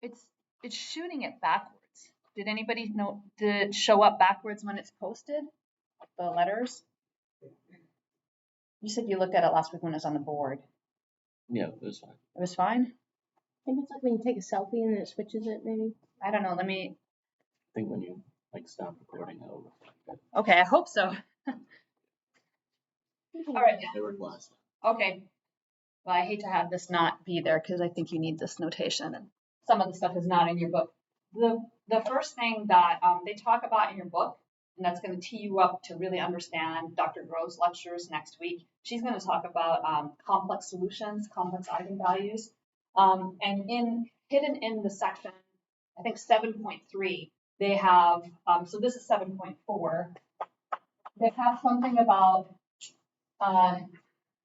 it's shooting it backwards. Did anybody know? Did it show up backwards when it's posted? The letters? You said you looked at it last week when it was on the board. Yeah, it was fine. It was fine? I think it's like when you take a selfie and then it switches it, maybe. I don't know. Let me. I think when you like stop recording, it'll look like that. Okay, I hope so. All right. They were last. Okay. Well, I hate to have this not be there because I think you need this notation, and some of the stuff is not in your book. The first thing that they talk about in your book, and that's going to tee you up to really understand Dr. Grove's lectures next week. She's going to talk about complex solutions, complex eigenvalues, and hidden in the section, I think 7.3, they have, so this is 7.4, they have something about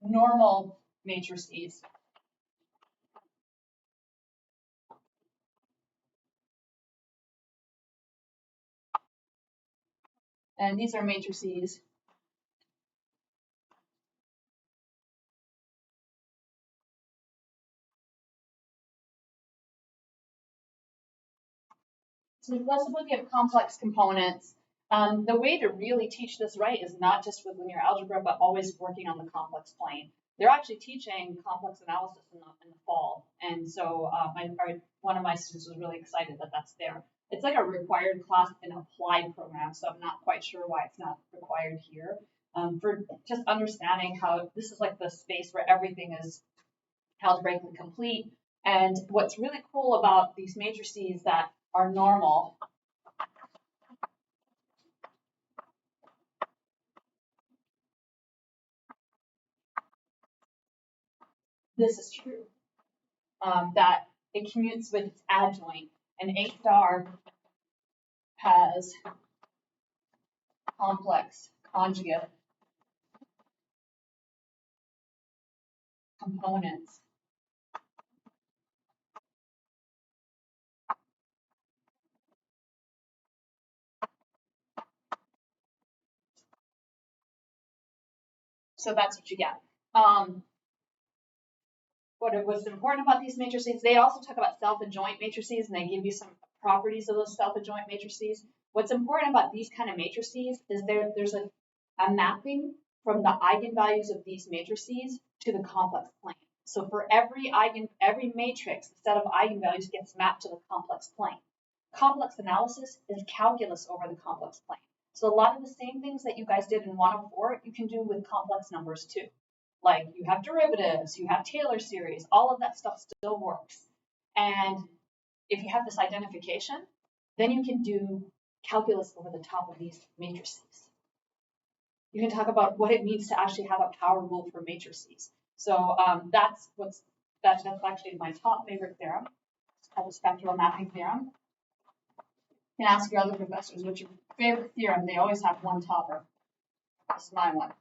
normal matrices. And these are matrices. So the possibility of complex components. The way to really teach this right is not just with linear algebra, but always working on the complex plane. They're actually teaching complex analysis in the fall. And so one of my students was really excited that that's there. It's like a required class in applied program, so I'm not quite sure why it's not required here. For just understanding how this is like the space where everything is algebraically complete. And what's really cool about these matrices that are normal this is true, that it commutes with its adjoint, and A star has complex conjugate components. So that's what you get. What's important about these matrices, they also talk about self-adjoint matrices, and they give you some properties of those self-adjoint matrices. What's important about these kind of matrices is there's a mapping from the eigenvalues of these matrices to the complex plane. So for every matrix, the set of eigenvalues gets mapped to the complex plane. Complex analysis is calculus over the complex plane. So a lot of the same things that you guys did in 104, you can do with complex numbers too. Like you have derivatives, you have Taylor series, all of that stuff still works. And if you have this identification, then you can do calculus over the top of these matrices. You can talk about what it means to actually have a power rule for matrices. So that's actually my top favorite theorem. It's called the spectral mapping theorem. You can ask your other professors what's your favorite theorem. They always have one topper. This is my one.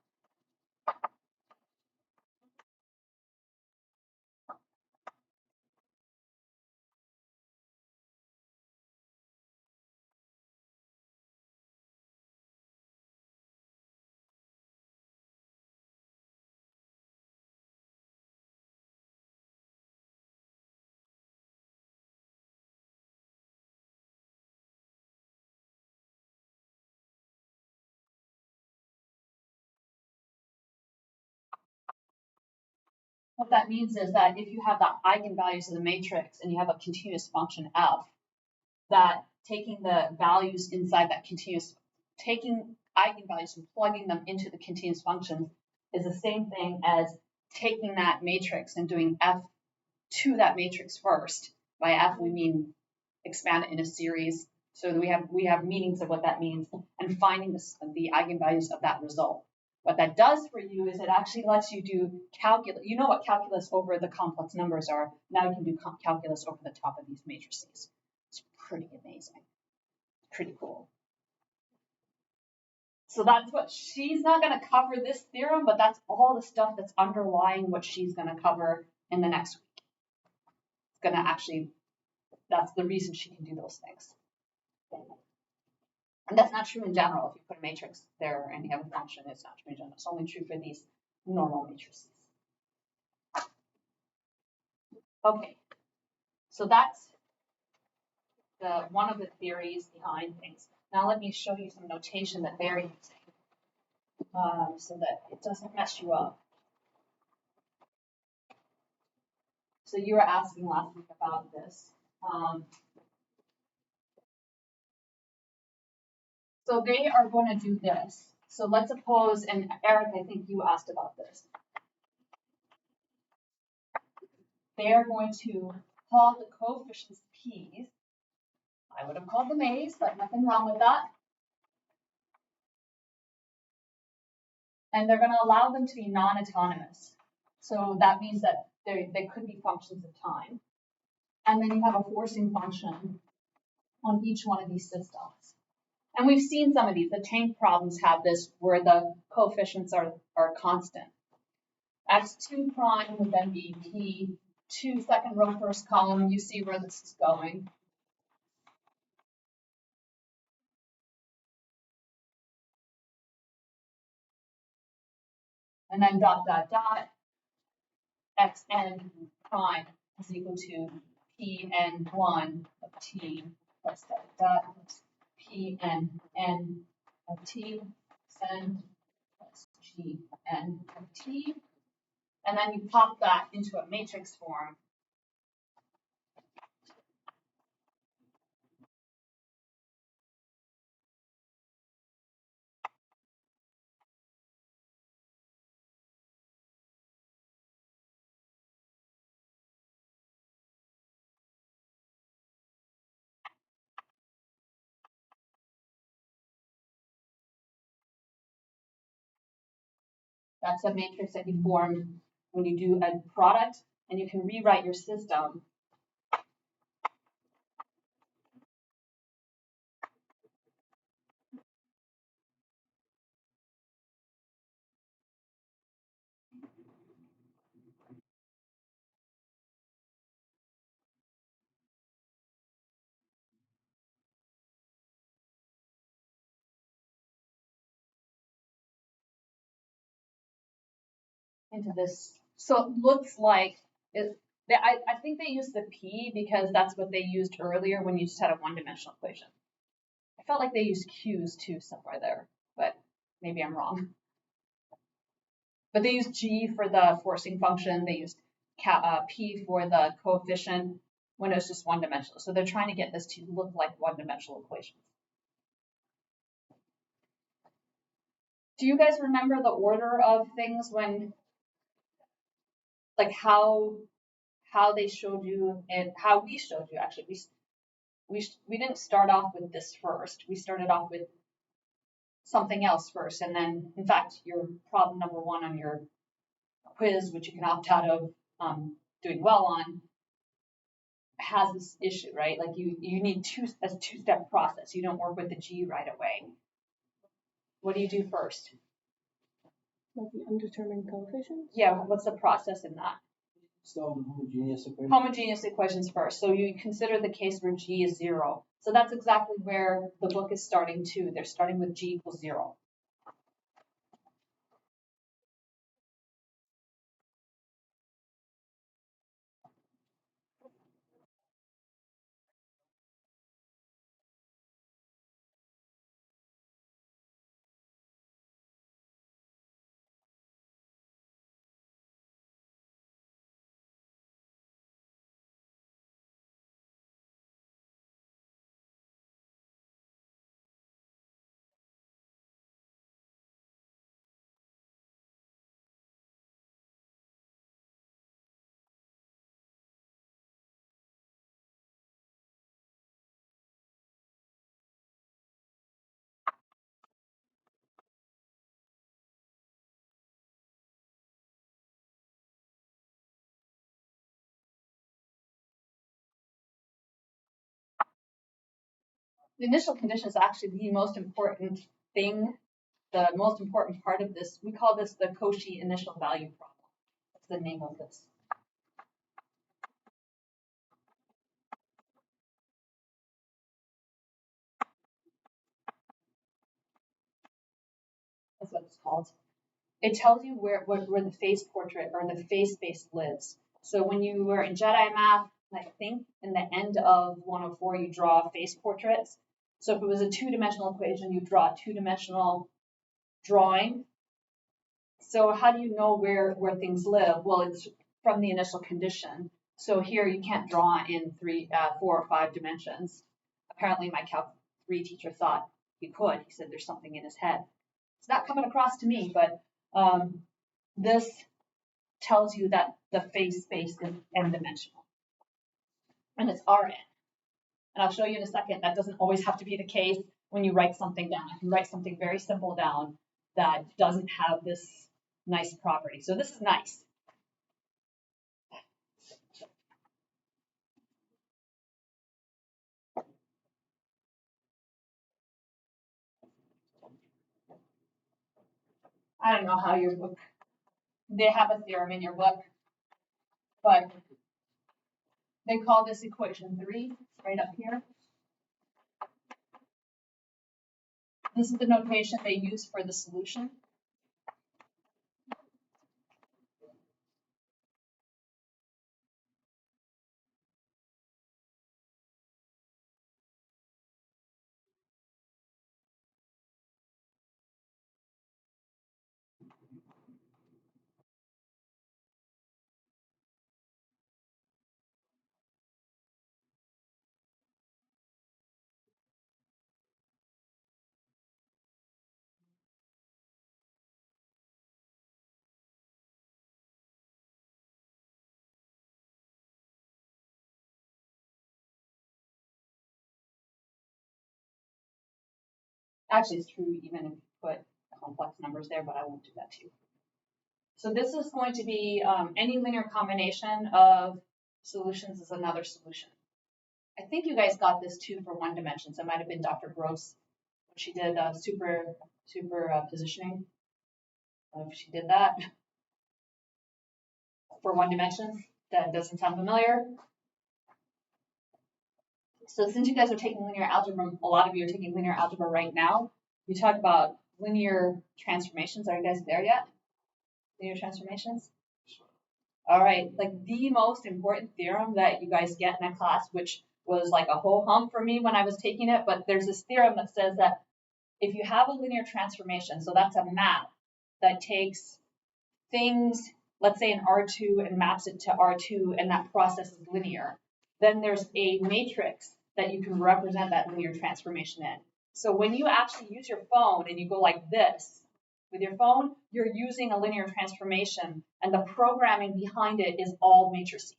What that means is that if you have the eigenvalues of the matrix and you have a continuous function f, that taking the values inside that continuous, taking eigenvalues and plugging them into the continuous function is the same thing as taking that matrix and doing f to that matrix first. By f, we mean expand it in a series. So we have meanings of what that means and finding the eigenvalues of that result. What that does for you is it actually lets you do calculus. You know what calculus over the complex numbers are. Now you can do calculus over the top of these matrices. It's pretty amazing. Pretty cool. So that's what she's not going to cover this theorem, but that's all the stuff that's underlying what she's going to cover in the next week. It's going to actually, that's the reason she can do those things. And that's not true in general. If you put a matrix there and you have a function, it's not true in general. It's only true for these normal matrices. Okay, so that's one of the theories behind things. Now let me show you some notation that they're using so that it doesn't mess you up. So you were asking last week about this. So they are going to do this. So let's suppose, and Eric, I think you asked about this. They are going to call the coefficients p's. I would have called them a's, but nothing wrong with that. And they're going to allow them to be non-autonomous. So that means that they could be functions of time. And then you have a forcing function on each one of these systems. And we've seen some of these. The tank problems have this where the coefficients are constant. X2 prime would then be P2 second row first column. You see where this is going. And then dot, dot, dot, xn prime is equal to pn1 of t plus dot, dot, plus pnn of t, n plus gn of t. And then you pop that into a matrix form. That's a matrix that you form when you do a product, and you can rewrite your system into this. So it looks like I think they used the P because that's what they used earlier when you just had a one-dimensional equation. I felt like they used Q's too somewhere there, but maybe I'm wrong. But they used G for the forcing function. They used P for the coefficient when it was just one-dimensional. So they're trying to get this to look like one-dimensional equations. Do you guys remember the order of things when, like how they showed you and how we showed you? Actually, we didn't start off with this first. We started off with something else first, and then, in fact, your problem number one on your quiz, which you can opt out of doing well on, has this issue, right? Like you need a two-step process. You don't work with the G right away. What do you do first? Like the undetermined coefficients? Yeah, what's the process in that? So homogeneous equations. Homogeneous equations first. So you consider the case where G is 0. So that's exactly where the book is starting too. They're starting with G equals 0. The initial condition is actually the most important thing, the most important part of this. We call this the Cauchy initial value problem. That's the name of this. That's what it's called. It tells you where the phase portrait or the phase space lives. So when you were in Jedi math, I think in the end of 104, you draw face portraits. So if it was a two-dimensional equation, you draw a two-dimensional drawing. So how do you know where things live? Well, it's from the initial condition. So here you can't draw in 4 or 5 dimensions. Apparently my Calc 3 teacher thought he could. He said there's something in his head. It's not coming across to me, but this tells you that the face space is n-dimensional. And it's Rn. And I'll show you in a second, that doesn't always have to be the case when you write something down. You can write something very simple down that doesn't have this nice property. So this is nice. I don't know how your book, they have a theorem in your book, but they call this equation 3, right up here. This is the notation they use for the solution. Actually, it's true even if you put complex numbers there, but I won't do that too. So this is going to be any linear combination of solutions is another solution. I think you guys got this too for one dimension. So it might have been Dr. Gross when she did super positioning. If she did that for one dimension, that doesn't sound familiar. So since you guys are taking linear algebra, a lot of you are taking linear algebra right now. You talk about linear transformations. Are you guys there yet? Linear transformations? All right, like the most important theorem that you guys get in a class, which was like a whole hump for me when I was taking it, but there's this theorem that says that if you have a linear transformation, so that's a map that takes things, let's say in R2 and maps it to R2, and that process is linear, then there's a matrix that you can represent that linear transformation in. So when you actually use your phone and you go like this with your phone, you're using a linear transformation, and the programming behind it is all matrices.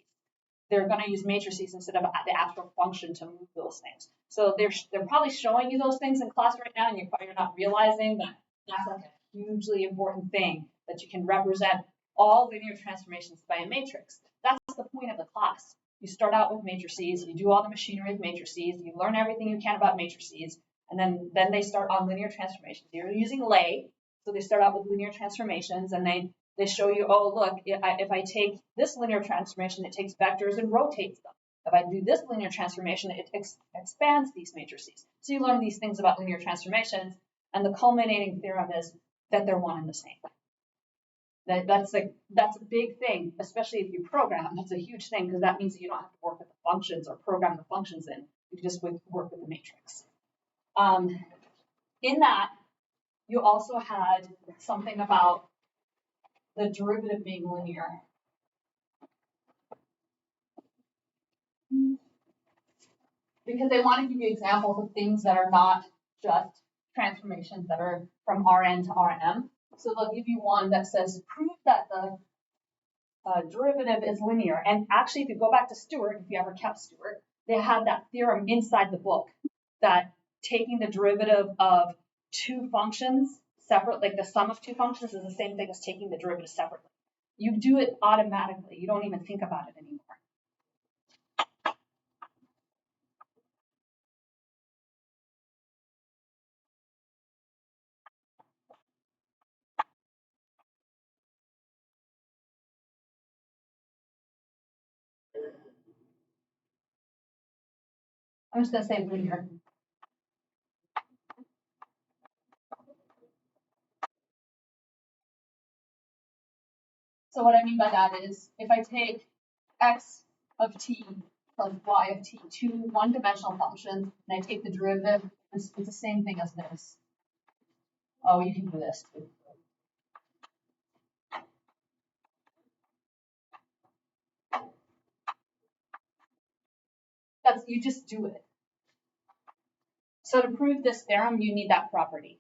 They're going to use matrices instead of the actual function to move those things. So they're probably showing you those things in class right now, and you're not realizing that that's like a hugely important thing, that you can represent all linear transformations by a matrix. That's the point of the class. You start out with matrices, you do all the machinery of matrices, you learn everything you can about matrices, and then they start on linear transformations. They're using lay, so they start out with linear transformations, and they show you, oh, look, if I take this linear transformation, it takes vectors and rotates them. If I do this linear transformation, it expands these matrices. So you learn these things about linear transformations, and the culminating theorem is that they're one and the same. That's a big thing, especially if you program. That's a huge thing because that means that you don't have to work with the functions or program the functions in. You can just work with the matrix. In that, you also had something about the derivative being linear. Because they want to give you examples of things that are not just transformations that are from Rn to Rm. So they'll give you one that says, prove that the derivative is linear. And actually, if you go back to Stewart, if you ever kept Stewart, they had that theorem inside the book that taking the derivative of two functions separate, like the sum of two functions, is the same thing as taking the derivative separately. You do it automatically. You don't even think about it anymore. I'm just going to say linear. So what I mean by that is if I take x of t plus y of t, two one-dimensional functions, and I take the derivative, it's the same thing as this. Oh, you can do this too. You just do it. So to prove this theorem, you need that property.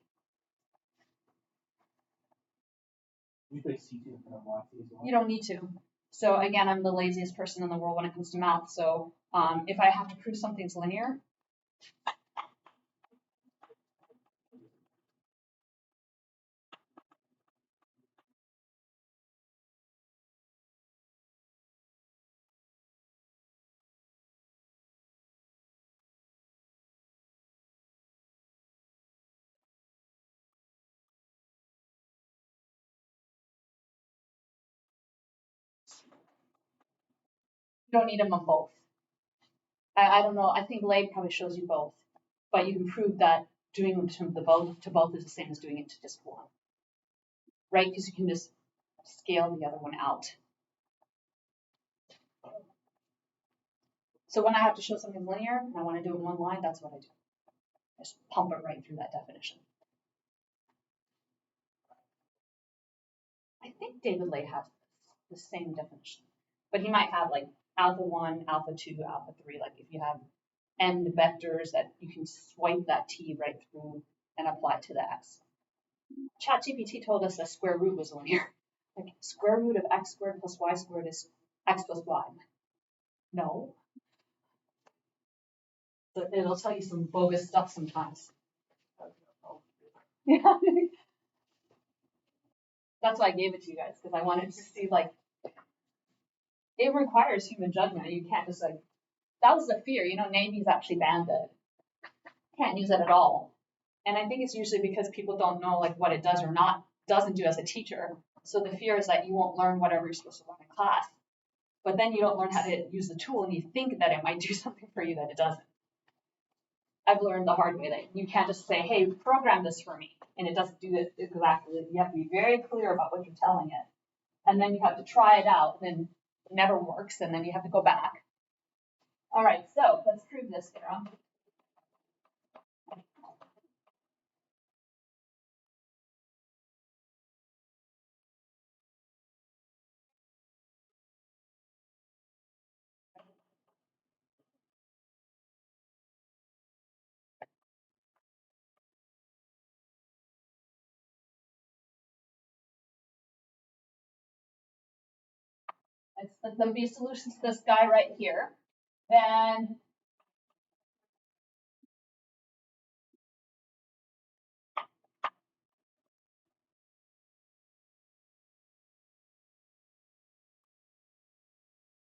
You put C2 in front of Y2 as well? You don't need to. So again, I'm the laziest person in the world when it comes to math. So if I have to prove something's linear, you don't need them on both. I don't know. I think Lay probably shows you both, but you can prove that doing them to both is the same as doing it to just one, right? Because you can just scale the other one out. So when I have to show something linear and I want to do it in one line, that's what I do. I just pump it right through that definition. I think David Lay has the same definition, but he might have like alpha 1, alpha 2, alpha 3. Like if you have n vectors that you can swipe that t right through and apply it to the x. ChatGPT told us that square root was linear. Like square root of x squared plus y squared is x plus y. No. But it'll tell you some bogus stuff sometimes. Yeah. That's why I gave it to you guys, because I wanted to see, like, it requires human judgment. You can't just, like, that was the fear. You know, Navy's actually banned it. Can't use it at all. And I think it's usually because people don't know, like, what it does or doesn't do as a teacher. So the fear is that you won't learn whatever you're supposed to learn in class. But then you don't learn how to use the tool, and you think that it might do something for you that it doesn't. I've learned the hard way that you can't just say, hey, program this for me, and it doesn't do it exactly. You have to be very clear about what you're telling it. And then you have to try it out, and it never works, and then you have to go back. All right, so let's prove this theorem. It's the B solution to this guy right here. Then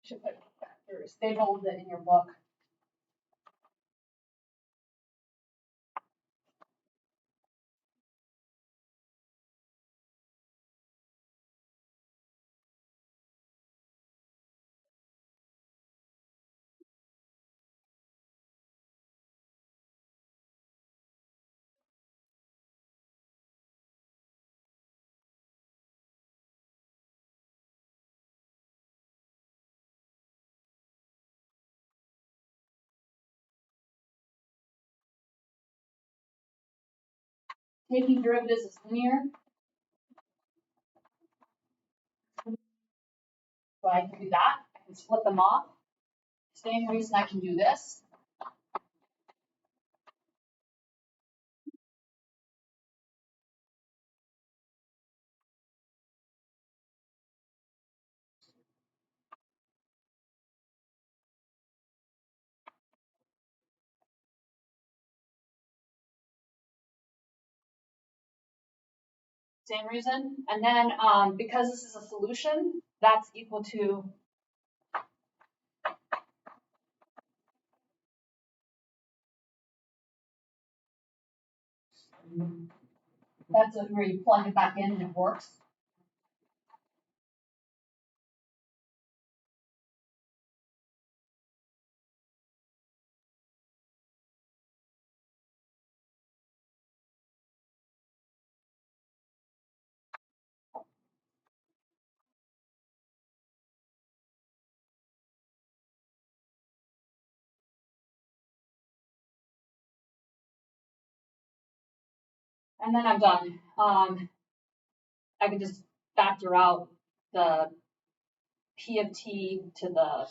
should put factors. They hold it in your book. Taking derivatives is linear. So I can do that. I can split them off. Same reason I can do this. Same reason. And then because this is a solution, that's equal to that's where you plug it back in and it works. And then I'm done. I can just factor out the P of T to the,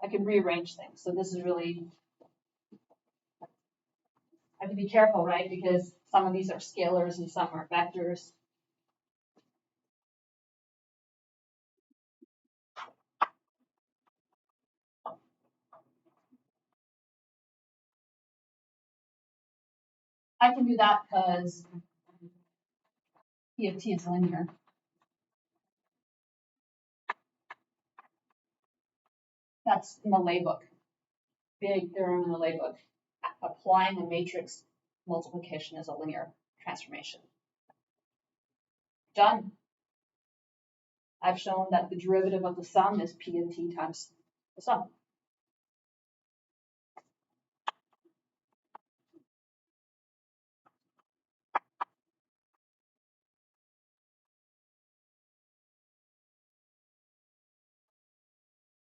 I can rearrange things. So this is really, I have to be careful, right? Because some of these are scalars and some are vectors. I can do that because P of T is linear. That's in the laybook. Big theorem in the laybook. Applying a matrix multiplication is a linear transformation. Done. I've shown that the derivative of the sum is P of T times the sum.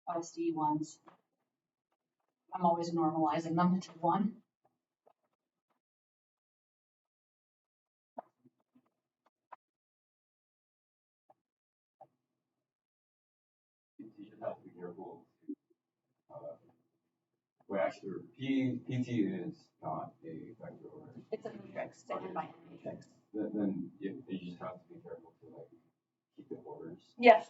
OSD ones. I'm always normalizing them to 1. You just have to be careful. Well, actually, PT is not a vector order. It's a matrix, it's an by matrix. Then you just have to be careful to like keep the orders. Yes,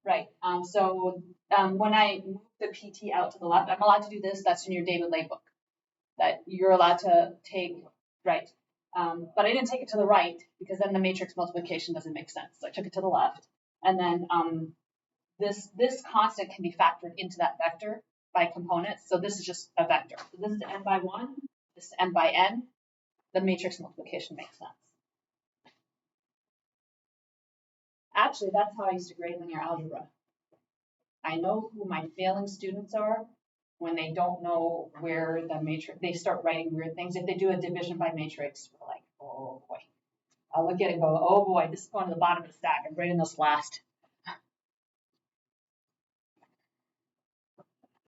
right. So when I move the PT out to the left, I'm allowed to do this. That's in your David Lay book. That you're allowed to take, right. But I didn't take it to the right because then the matrix multiplication doesn't make sense. So I took it to the left. And then this constant can be factored into that vector by components. So this is just a vector. So this is n by 1, this is n by n. The matrix multiplication makes sense. Actually, that's how I used to grade linear algebra. I know who my failing students are when they don't know where the matrix, they start writing weird things. If they do a division by matrix, we're like, oh boy. I'll look at it and go, oh boy, this is going to the bottom of the stack. I'm grading this last.